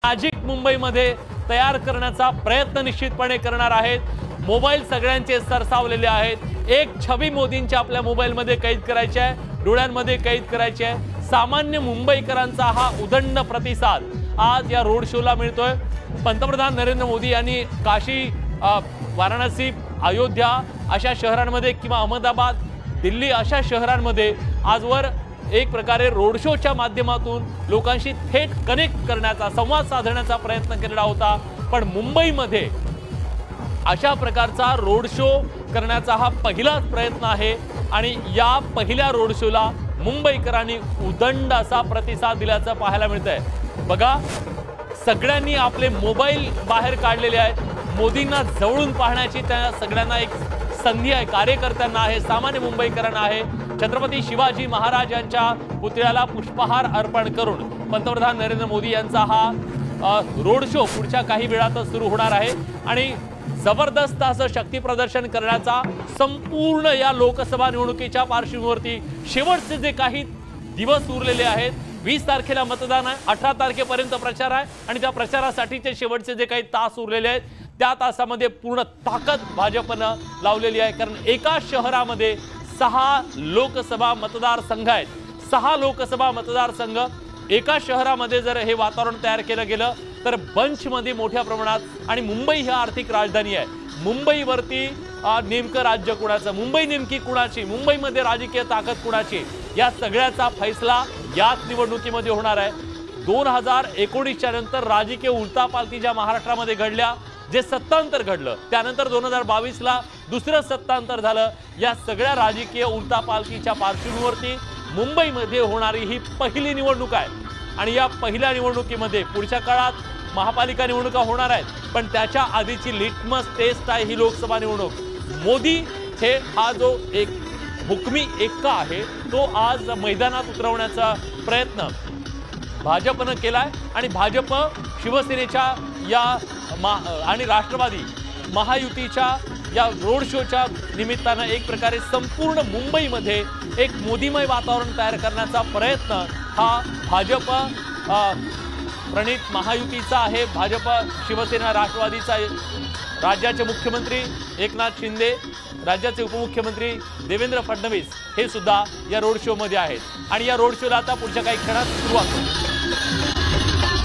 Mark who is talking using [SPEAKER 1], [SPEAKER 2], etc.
[SPEAKER 1] Magic मुंबईमध्ये तयार करण्याचा प्रयत्न निश्चितपणे करणार आहेत। मोबाईल सगळ्यांचे सरसावलेले आहेत। एक छबी मोदींच्या आपल्या मोबाईलमध्ये कैद करायची आहे, डोळ्यांमध्ये कैद करायची आहे। सामान्य मुंबईकरांचा हा उदंड प्रतिसाद आज या रोड शोला मिळतोय। पंतप्रधान नरेंद्र मोदी यांनी काशी, वाराणसी, अयोध्या अशा शहरांमध्ये किंवा अहमदाबाद, दिल्ली अशा शहरांमध्ये आजवर एक प्रकारे रोड शोच्या माध्यमातून लोकांशी थेट कनेक्ट करण्याचा, संवाद साधण्याचा प्रयत्न केलेला होता। पण मुंबईमध्ये अशा प्रकारचा रोड शो करण्याचा हा पहिलाच प्रयत्न आहे आणि या पहिल्या रोड शोला मुंबईकरांनी उदंड असा प्रतिसाद दिल्याचं पाहायला मिळतंय। बघा, सगळ्यांनी आपले मोबाईल बाहेर काढलेले आहेत। मोदींना जवळून पाहण्याची त्या सगळ्यांना एक संधी आहे, कार्यकर्त्यांना आहे, सामान्य मुंबईकरांना आहे। छत्रपती शिवाजी महाराज यांच्या पुतळ्याला पुष्पहार अर्पण करून पंतप्रधान नरेंद्र मोदी यांचा हा रोड शो पुढच्या काही वेळातच सुरू होणार आहे आणि जबरदस्त असं शक्ती प्रदर्शन करण्याचा संपूर्ण या लोकसभा निवडणुकीच्या पार्श्वभूमीवरती शेवटचे जे काही दिवस उरलेले आहेत, 20 तारखेला मतदान आहे, 18 तारखेपर्यंत प्रचार आहे आणि त्या प्रचारासाठीचे शेवटचे जे काही तास उरलेले आहेत त्या तासामध्ये पूर्ण ताकद भाजपनं लावलेली आहे। कारण एका शहरामध्ये 6 लोकसभा मतदारसंघ आहेत। 6 लोकसभा मतदारसंघ एका शहरामध्ये जर हे वातावरण तयार केलं गेलं तर बंचमध्ये मोठ्या प्रमाणात, आणि मुंबई ही आर्थिक राजधानी आहे, मुंबईवरती नेमकं राज्य कुणाचं, मुंबई नेमकी कुणाची, मुंबईमध्ये राजकीय ताकद कुणाची, या सगळ्याचा फैसला याच निवडणुकीमध्ये होणार आहे। 2019च्या नंतर राजकीय उलथापालथी ज्या महाराष्ट्रामध्ये घडल्या, जे सत्तांतर घडलं, त्यानंतर 2022ला दुसरं सत्तांतर झालं, या सगळ्या राजकीय उलथापालथीच्या पार्श्वभूमीवरती मुंबईमध्ये होणारी ही पहिली निवडणूक आहे आणि या पहिल्या निवडणुकीमध्ये पुढच्या काळात महापालिका निवडणुका होणार आहेत, पण त्याच्या आधीची लिटमस टेस्ट आहे ही लोकसभा निवडणूक। मोदी हे हा जो एक हुकमी एक्का आहे तो आज मैदानात उतरवण्याचा प्रयत्न भाजपनं केलाय आणि भाजप शिवसेनेच्या या आणि राष्ट्रवादी महायुतीच्या या रोड शोच्या निमित्तानं एक प्रकारे संपूर्ण मुंबईमध्ये एक मोदीमय वातावरण तयार करण्याचा प्रयत्न हा भाजप प्रणित महायुतीचा आहे। भाजप, शिवसेना, राष्ट्रवादीचा। राज्याचे मुख्यमंत्री एकनाथ शिंदे, राज्याचे उपमुख्यमंत्री देवेंद्र फडणवीस हे सुद्धा या रोड शो मध्ये आहेत आणि या रोड शोला आता पुढच्या काही क्षणात सुरुवात होईल।